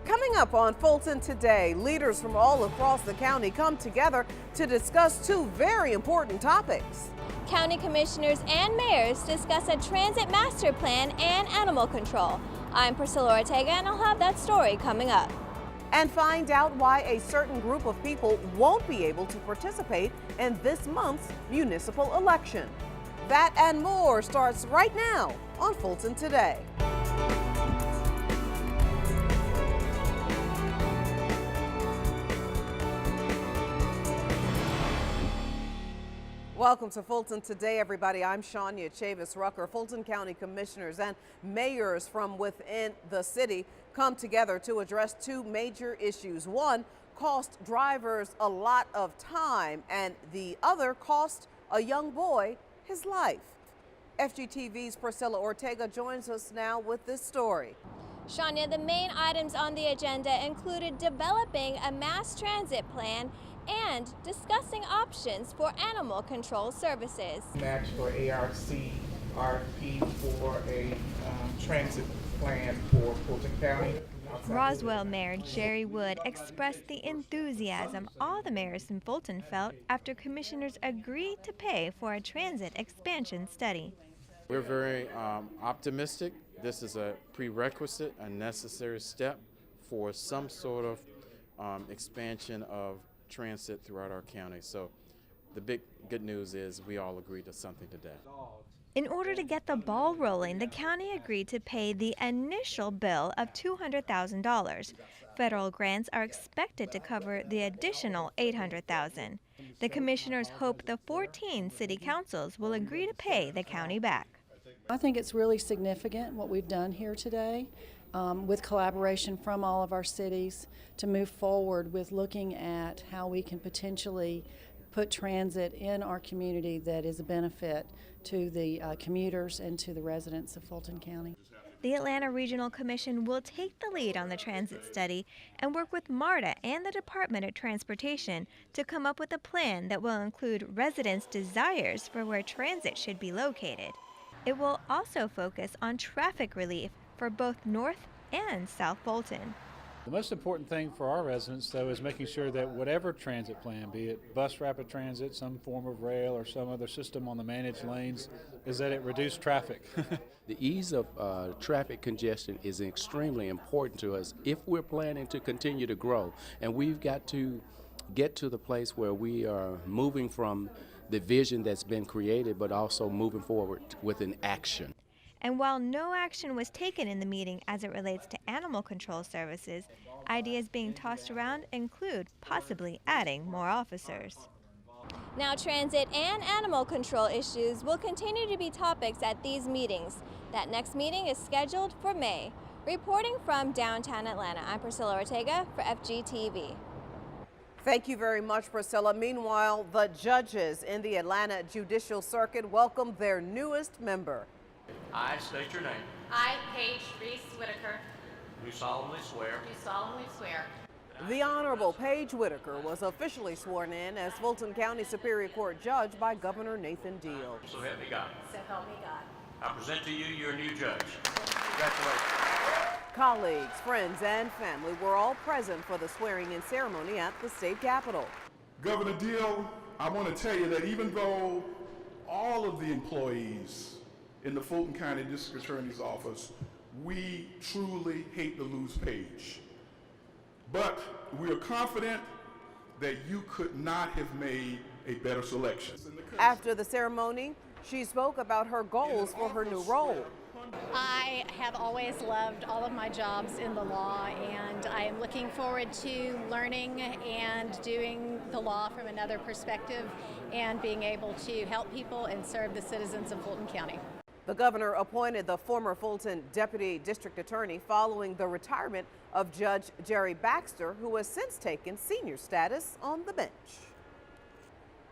Coming up on Fulton Today, leaders from all across the county come together to discuss two very important topics. County commissioners and mayors discuss a transit master plan and animal control. I'm Priscilla Ortega, and I'll have that story coming up. And find out why a certain group of people won't be able to participate in this month's municipal election. That and more starts right now on Fulton Today. Welcome to Fulton Today, everybody. I'm Shania Chavis Rucker. Fulton County commissioners and mayors from within the city come together to address two major issues. One cost drivers a lot of time, and the other cost a young boy his life. FGTV's Priscilla Ortega joins us now with this story. Shania, the main items on the agenda included developing a mass transit plan and discussing options for animal control services. Match for ARC RFP for a transit plan for Fulton County. Roswell Mayor Jerry Wood expressed the enthusiasm all the mayors in Fulton felt after commissioners agreed to pay for a transit expansion study. We're very optimistic. This is a prerequisite, a necessary step for some sort of expansion of transit throughout our county. So the big good news is we all agreed to something today. In order to get the ball rolling, the county agreed to pay the initial bill of $200,000. Federal grants are expected to cover the additional $800,000. The commissioners hope the 14 city councils will agree to pay the county back. I think it's really significant what we've done here today with collaboration from all of our cities to move forward with looking at how we can potentially put transit in our community that is a benefit to the commuters and to the residents of Fulton County. The Atlanta Regional Commission will take the lead on the transit study and work with MARTA and the Department of Transportation to come up with a plan that will include residents' desires for where transit should be located. It will also focus on traffic relief for both North and South Fulton. The most important thing for our residents, though, is making sure that whatever transit plan, be it bus rapid transit, some form of rail, or some other system on the managed lanes, is that it reduces traffic. The ease of traffic congestion is extremely important to us if we're planning to continue to grow. And we've got to get to the place where we are moving from the vision that's been created, but also moving forward with an action. And while no action was taken in the meeting as it relates to animal control services, ideas being tossed around include possibly adding more officers. Now, transit and animal control issues will continue to be topics at these meetings. That next meeting is scheduled for May. Reporting from downtown Atlanta, I'm Priscilla Ortega for FGTV. Thank you very much, Priscilla. Meanwhile, the judges in the Atlanta Judicial Circuit welcomed their newest member. I state your name. I, Paige Reese Whitaker, Do solemnly swear. do solemnly swear The Honorable Paige Whitaker was officially sworn in as Fulton County Superior Court Judge by Governor Nathan Deal. So help me God. so help me God. I present to you your new judge. Congratulations. Colleagues, friends, and family were all present for the swearing-in ceremony at the state capitol. Governor Deal, I want to tell you that even though all of the employees in the Fulton County District Attorney's Office, we truly hate to lose Paige. But we are confident that you could not have made a better selection. After the ceremony, she spoke about her goals for her new role. I have always loved all of my jobs in the law, and I am looking forward to learning and doing the law from another perspective and being able to help people and serve the citizens of Fulton County. The governor appointed the former Fulton Deputy District Attorney following the retirement of Judge Jerry Baxter, who has since taken senior status on the bench.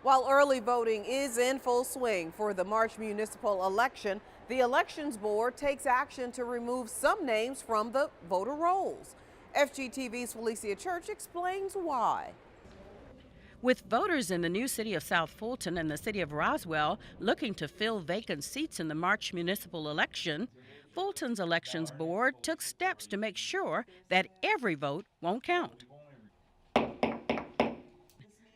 While early voting is in full swing for the March municipal election, the Elections Board takes action to remove some names from the voter rolls. FGTV's Felicia Church explains why. With voters in the new city of South Fulton and the city of Roswell looking to fill vacant seats in the March municipal election, Fulton's elections board took steps to make sure that every vote won't count.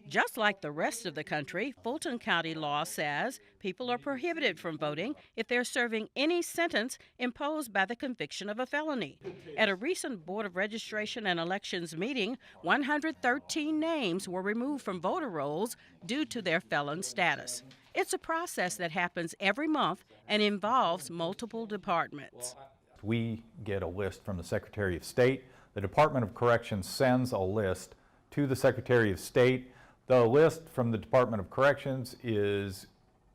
Just like the rest of the country, Fulton County law says people are prohibited from voting if they're serving any sentence imposed by the conviction of a felony. At a recent Board of Registration and Elections meeting, 113 names were removed from voter rolls due to their felon status. It's a process that happens every month and involves multiple departments. We get a list from the Secretary of State. The Department of Corrections sends a list to the Secretary of State. The list from the Department of Corrections is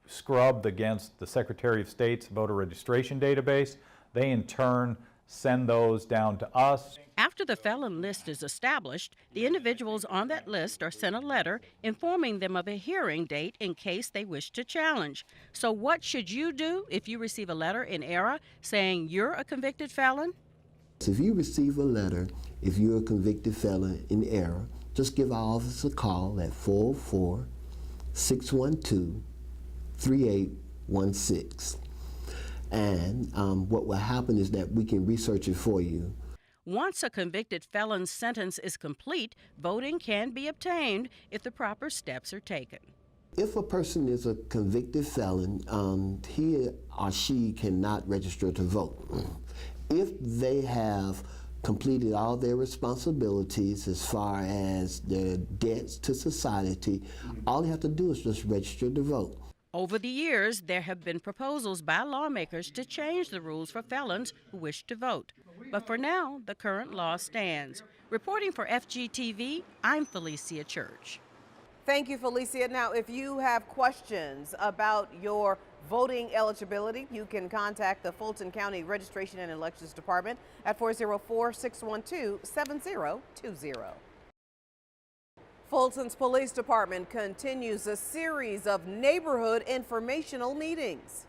scrubbed against the Secretary of State's voter registration database. They in turn send those down to us. After the felon list is established, the individuals on that list are sent a letter informing them of a hearing date in case they wish to challenge. So what should you do if you receive a letter in error saying you're a convicted felon? If you receive a letter, if you're a convicted felon in error, just give our office a call at 404-612-3816. And what will happen is that we can research it for you. Once a convicted felon's sentence is complete, voting can be obtained if the proper steps are taken. If a person is a convicted felon, he or she cannot register to vote. If they have completed all their responsibilities as far as their debts to society, all they have to do is just register to vote. Over the years, there have been proposals by lawmakers to change the rules for felons who wish to vote. But for now, the current law stands. Reporting for FGTV, I'm Felicia Church. Thank you, Felicia. Now, if you have questions about your voting eligibility, you can contact the Fulton County Registration and Elections Department at 404-612-7020. Fulton's Police Department continues a series of neighborhood informational meetings.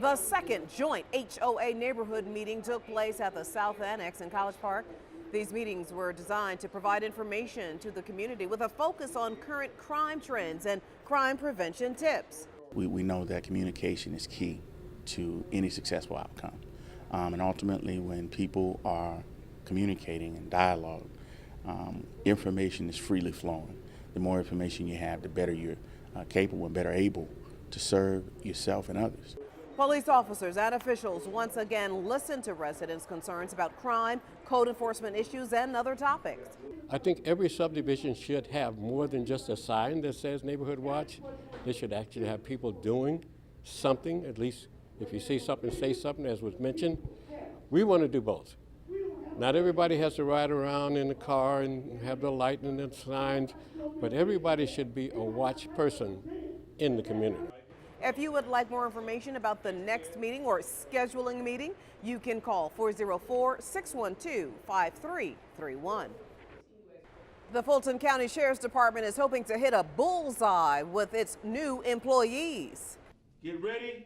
The second joint HOA neighborhood meeting took place at the South Annex in College Park. These meetings were designed to provide information to the community with a focus on current crime trends and crime prevention tips. We know that communication is key to any successful outcome. And ultimately, when people are communicating and dialogue, information is freely flowing. The more information you have, the better you're capable and better able to serve yourself and others. Police officers and officials once again listened to residents' concerns about crime, code enforcement issues, and other topics. I think every subdivision should have more than just a sign that says Neighborhood Watch. They should actually have people doing something, at least if you see something, say something, as was mentioned. We want to do both. Not everybody has to ride around in the car and have the light and the signs, but everybody should be a watch person in the community. If you would like more information about the next meeting or scheduling a meeting, you can call 404-612-5331. The Fulton County Sheriff's Department is hoping to hit a bullseye with its new employees. Get ready,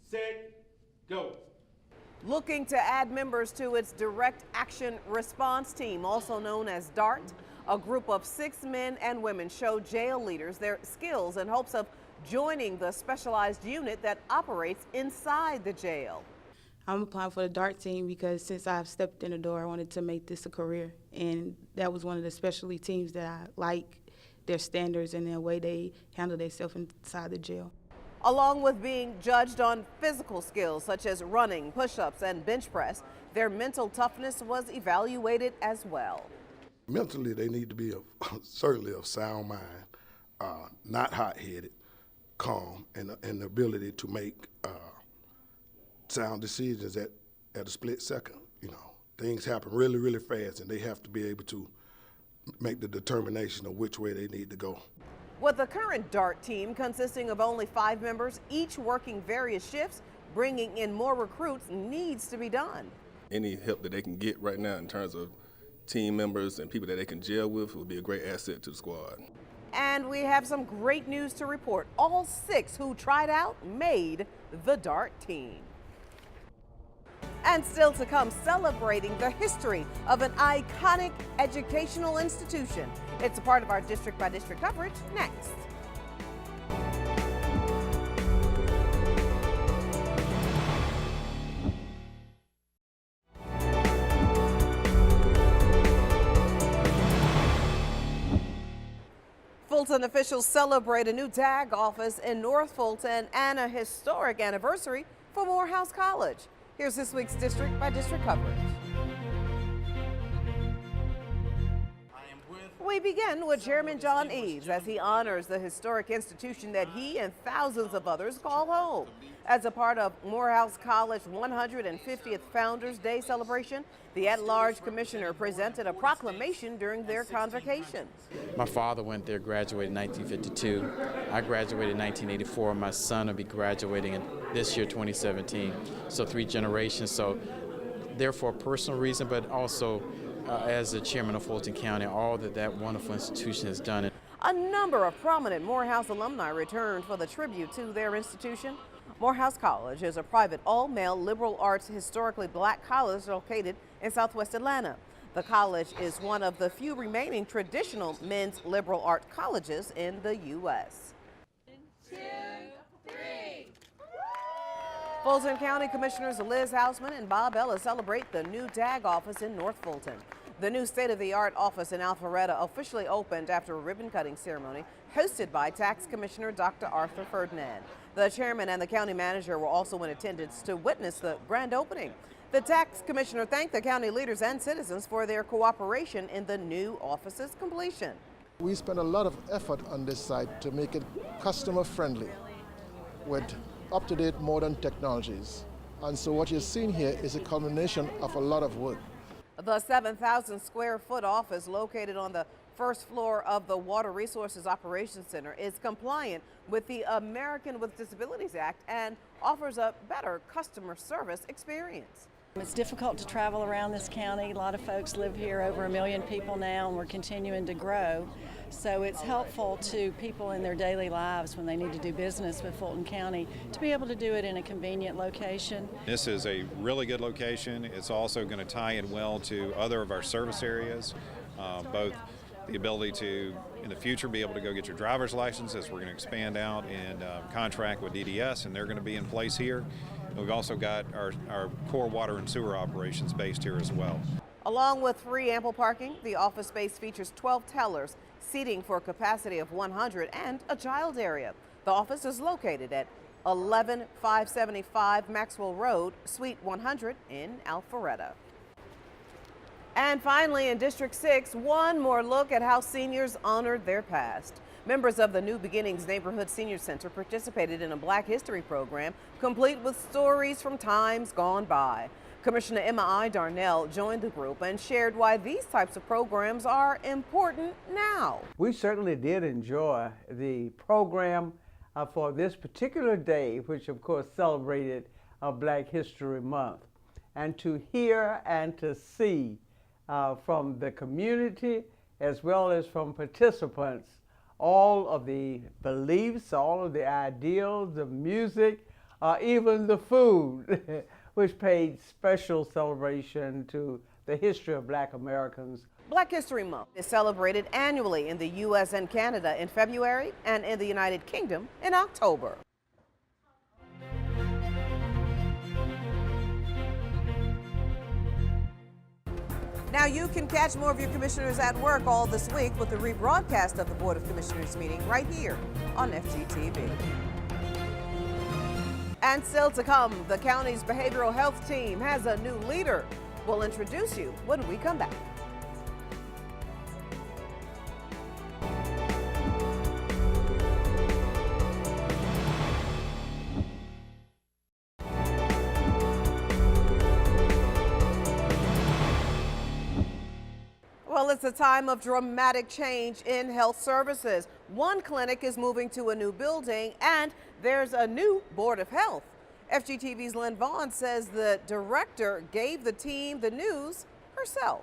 set, go. Looking to add members to its Direct Action Response Team, also known as DART, a group of 6 men and women show jail leaders their skills in hopes of joining the specialized unit that operates inside the jail. I'm applying for the DART team because since I've stepped in the door, I wanted to make this a career. And that was one of the specialty teams that I like, their standards and the way they handle themselves inside the jail. Along with being judged on physical skills such as running, push-ups, and bench press, their mental toughness was evaluated as well. Mentally, they need to be certainly of sound mind, not hot-headed, calm, and the ability to make sound decisions at a split second. You know, things happen really, really fast, and they have to be able to make the determination of which way they need to go. With the current DART team consisting of only 5 members, each working various shifts, bringing in more recruits needs to be done. Any help that they can get right now in terms of team members and people that they can gel with would be a great asset to the squad. And we have some great news to report. All 6 who tried out made the DART team. And still to come, celebrating the history of an iconic educational institution. It's a part of our district by district coverage next. Fulton officials celebrate a new tag office in North Fulton and a historic anniversary for Morehouse College. Here's this week's district by district coverage. We begin with Chairman John Eaves as he honors the historic institution that he and thousands of others call home. As a part of Morehouse College 150th Founders Day celebration, the at-large commissioner presented a proclamation during their convocation. My father went there, graduated in 1952. I graduated in 1984. My son will be graduating in this year, 2017. So 3 generations. So therefore, a personal reason, but also as the chairman of Fulton County, all that wonderful institution has done. A number of prominent Morehouse alumni returned for the tribute to their institution. Morehouse College is a private all-male liberal arts historically black college located in Southwest Atlanta. The college is one of the few remaining traditional men's liberal arts colleges in the U.S. 1, 2, 3. Fulton County Commissioners Liz Hausman and Bob Ellis celebrate the new tag office in North Fulton. The new state-of-the-art office in Alpharetta officially opened after a ribbon-cutting ceremony hosted by Tax Commissioner Dr. Arthur Ferdinand. The chairman and the county manager were also in attendance to witness the grand opening. The tax commissioner thanked the county leaders and citizens for their cooperation in the new office's completion. We spent a lot of effort on this site to make it customer-friendly with up-to-date modern technologies. And so what you're seeing here is a culmination of a lot of work. The 7,000 square foot office located on the first floor of the Water Resources Operations Center is compliant with the American with Disabilities Act and offers a better customer service experience. It's difficult to travel around this county. A lot of folks live here, over 1 million people now, and we're continuing to grow. So it's helpful to people in their daily lives when they need to do business with Fulton County to be able to do it in a convenient location. This is a really good location. It's also going to tie in well to other of our service areas, both the ability to, in the future, be able to go get your driver's license as we're going to expand out and contract with DDS, and they're going to be in place here. We've also got our core water and sewer operations based here as well. Along with free ample parking, the office space features 12 tellers, seating for a capacity of 100, and a child area. The office is located at 11575 Maxwell Road, Suite 100 in Alpharetta. And finally, in District 6, one more look at how seniors honored their past. Members of the New Beginnings Neighborhood Senior Center participated in a Black History program, complete with stories from times gone by. Commissioner Emma I. Darnell joined the group and shared why these types of programs are important now. We certainly did enjoy the program for this particular day, which of course celebrated Black History Month. And to hear and to see from the community as well as from participants all of the beliefs, all of the ideals, the music, even the food, which paid special celebration to the history of Black Americans. Black History Month is celebrated annually in the U.S. and Canada in February and in the United Kingdom in October. Now you can catch more of your commissioners at work all this week with the rebroadcast of the Board of Commissioners meeting right here on FGTV. And still to come, the county's behavioral health team has a new leader. We'll introduce you when we come back. Well, it's a time of dramatic change in health services. One clinic is moving to a new building, and there's a new Board of Health. FGTV's Lynn Vaughn says the director gave the team the news herself.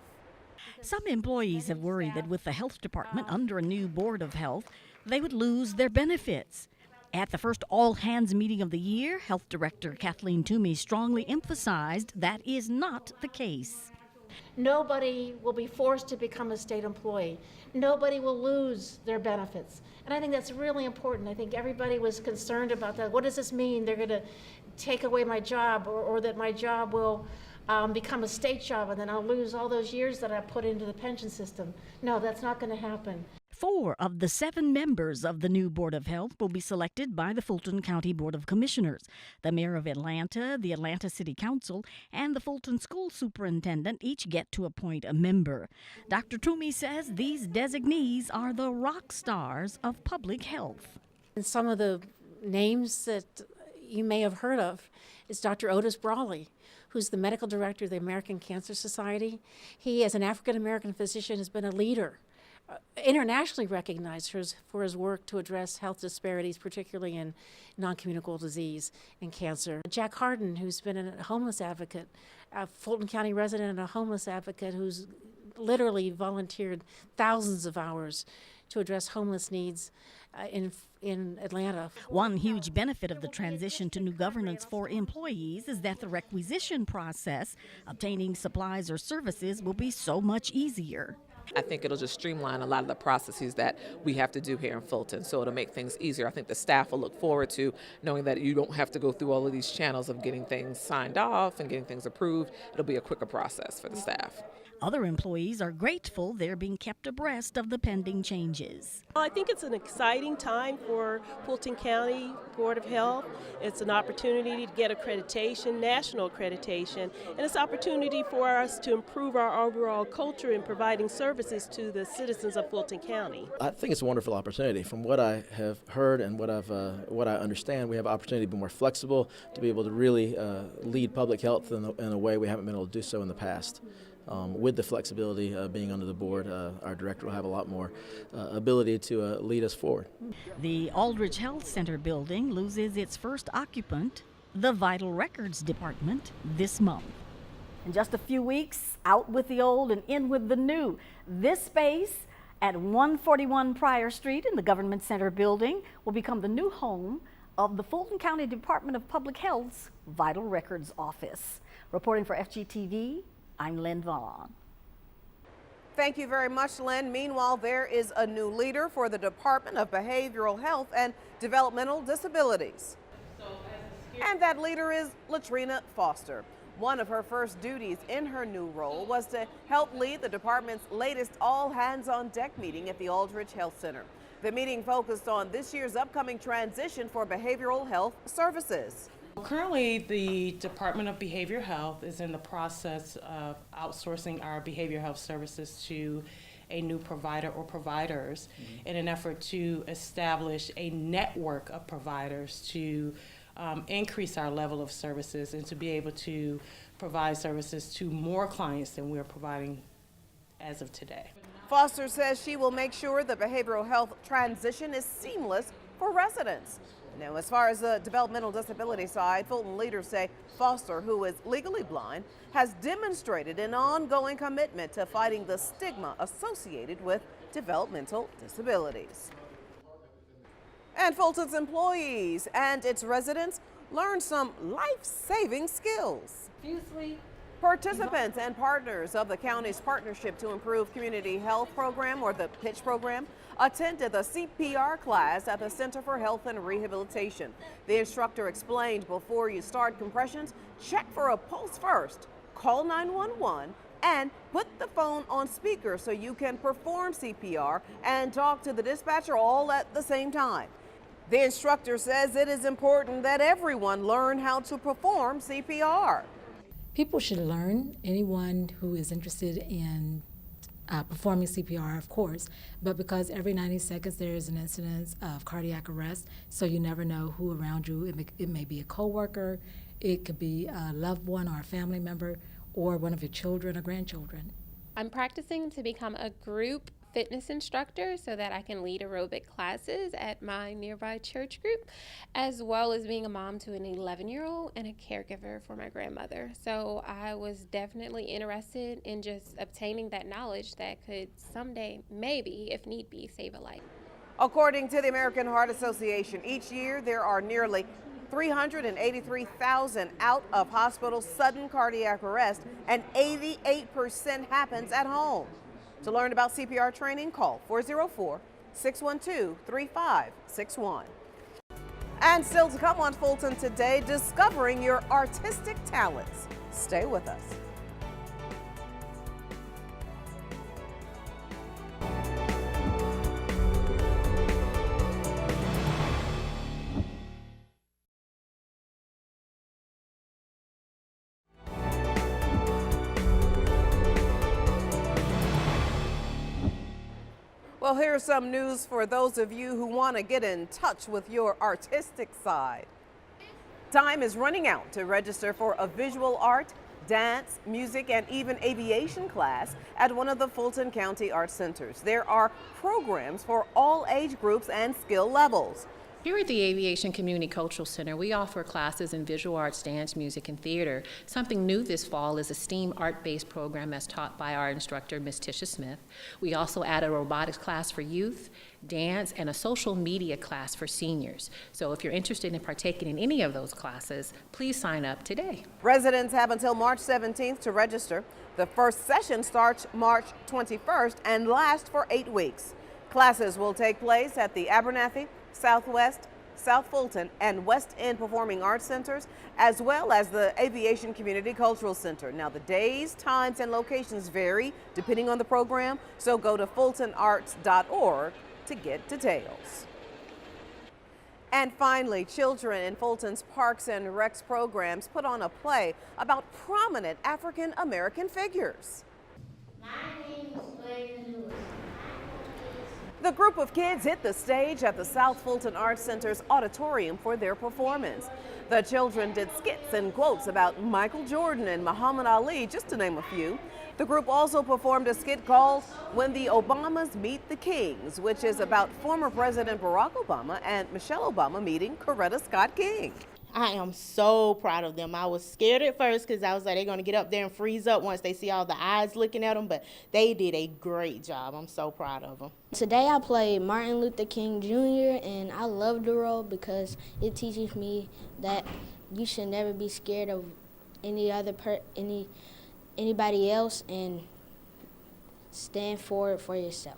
Some employees have worried that with the health department under a new Board of Health, they would lose their benefits. At the first all-hands meeting of the year, Health Director Kathleen Toomey strongly emphasized that is not the case. Nobody will be forced to become a state employee. Nobody will lose their benefits. And I think that's really important. I think everybody was concerned about that. What does this mean? They're going to take away my job, or that my job will become a state job, and then I'll lose all those years that I put into the pension system. No, that's not going to happen. 4 of the 7 members of the new Board of Health will be selected by the Fulton County Board of Commissioners. The Mayor of Atlanta, the Atlanta City Council, and the Fulton School Superintendent each get to appoint a member. Dr. Toomey says these designees are the rock stars of public health. And some of the names that you may have heard of is Dr. Otis Brawley, who's the medical director of the American Cancer Society. He, as an African-American physician, has been a leader, internationally recognized for his work to address health disparities, particularly in non-communicable disease and cancer. Jack Harden, who's been a homeless advocate, a Fulton County resident and a homeless advocate who's literally volunteered thousands of hours to address homeless needs in Atlanta. One huge benefit of the transition to new governance for employees is that the requisition process, obtaining supplies or services, will be so much easier. I think it'll just streamline a lot of the processes that we have to do here in Fulton, so it'll make things easier. I think the staff will look forward to knowing that you don't have to go through all of these channels of getting things signed off and getting things approved. It'll be a quicker process for the staff. Other employees are grateful they're being kept abreast of the pending changes. I think it's an exciting time for Fulton County Board of Health. It's an opportunity to get accreditation, national accreditation, and it's an opportunity for us to improve our overall culture in providing services to the citizens of Fulton County. I think it's a wonderful opportunity. From what I have heard and what I understand, we have an opportunity to be more flexible, to be able to really lead public health in a way we haven't been able to do so in the past. With the flexibility being under the board, our director will have a lot more ability to lead us forward. The Aldridge Health Center building loses its first occupant, the Vital Records Department, this month. In just a few weeks, out with the old and in with the new. This space at 141 Pryor Street in the Government Center building will become the new home of the Fulton County Department of Public Health's Vital Records Office. Reporting for FGTV, I'm Lynn Vaughn. Thank you very much, Lynn. Meanwhile, there is a new leader for the Department of Behavioral Health and Developmental Disabilities. And that leader is Latrina Foster. One of her first duties in her new role was to help lead the department's latest all-hands-on-deck meeting at the Aldridge Health Center. The meeting focused on this year's upcoming transition for behavioral health services. Currently, the Department of Behavioral Health is in the process of outsourcing our behavioral health services to a new provider or providers in an effort to establish a network of providers to increase our level of services and to be able to provide services to more clients than we're providing as of today. Foster says she will make sure the behavioral health transition is seamless for residents. Now, as far as the developmental disability side, Fulton leaders say Foster, who is legally blind, has demonstrated an ongoing commitment to fighting the stigma associated with developmental disabilities. And Fulton's employees and its residents learned some life-saving skills. Participants and partners of the county's Partnership to Improve Community Health program, or the PITCH program, attended the CPR class at the Center for Health and Rehabilitation. The instructor explained before you start compressions, check for a pulse first, call 911, and put the phone on speaker so you can perform CPR and talk to the dispatcher all at the same time. The instructor says it is important that everyone learn how to perform CPR. People should learn, anyone who is interested in performing CPR, of course, but because every 90 seconds there is an incident of cardiac arrest, so you never know who around you, it may be a coworker, it could be a loved one or a family member, or one of your children or grandchildren. I'm practicing to become a group fitness instructor so that I can lead aerobic classes at my nearby church group, as well as being a mom to an 11-year-old and a caregiver for my grandmother. So I was definitely interested in just obtaining that knowledge that could someday, maybe, if need be, save a life. According to the American Heart Association, each year there are nearly 383,000 out of hospital sudden cardiac arrest, and 88% happens at home. To learn about CPR training, call 404-612-3561. And still to come on Fulton Today, discovering your artistic talents. Stay with us. Well, here's some news for those of you who want to get in touch with your artistic side. Time is running out to register for a visual art, dance, music, and even aviation class at one of the Fulton County Art Centers. There are programs for all age groups and skill levels. Here at the Aviation Community Cultural Center, we offer classes in visual arts, dance, music, and theater. Something new this fall is a STEAM art-based program that's taught by our instructor, Ms. Tisha Smith. We also add a robotics class for youth, dance, and a social media class for seniors. So if you're interested in partaking in any of those classes, please sign up today. Residents have until March 17th to register. The first session starts March 21st and lasts for 8 weeks. Classes will take place at the Abernathy, Southwest, South Fulton, and West End Performing Arts Centers, as well as the Aviation Community Cultural Center. Now, the days, times, and locations vary depending on the program, so go to fultonarts.org to get details. And finally, children in Fulton's Parks and Recs programs put on a play about prominent African American figures. The group of kids hit the stage at the South Fulton Arts Center's auditorium for their performance. The children did skits and quotes about Michael Jordan and Muhammad Ali, just to name a few. The group also performed a skit called When the Obamas Meet the Kings, which is about former President Barack Obama and Michelle Obama meeting Coretta Scott King. I am so proud of them. I was scared at first because I was like, they're going to get up there and freeze up once they see all the eyes looking at them, but they did a great job. I'm so proud of them. Today I played Martin Luther King Jr. and I love the role because it teaches me that you should never be scared of anybody else and stand for it for yourself.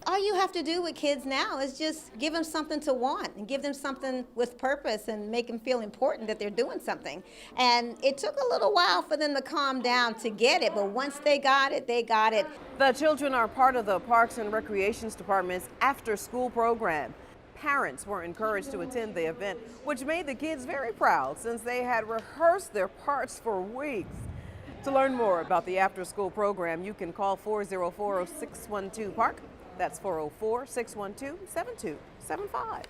All you have to do with kids now is just give them something to want and give them something with purpose and make them feel important that they're doing something. And it took a little while for them to calm down to get it, but once they got it, they got it. The children are part of the Parks and Recreations Department's after-school program. Parents were encouraged to attend the event, which made the kids very proud since they had rehearsed their parts for weeks. To learn more about the after-school program, you can call 404-0612-PARK. That's 404-612-7275.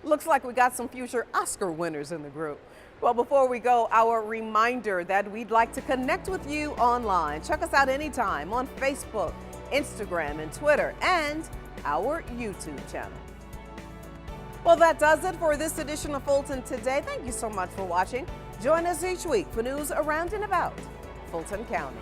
Looks like we got some future Oscar winners in the group. Well, before we go, our reminder that we'd like to connect with you online. Check us out anytime on Facebook, Instagram, and Twitter, and our YouTube channel. Well, that does it for this edition of Fulton Today. Thank you so much for watching. Join us each week for news around and about Fulton County.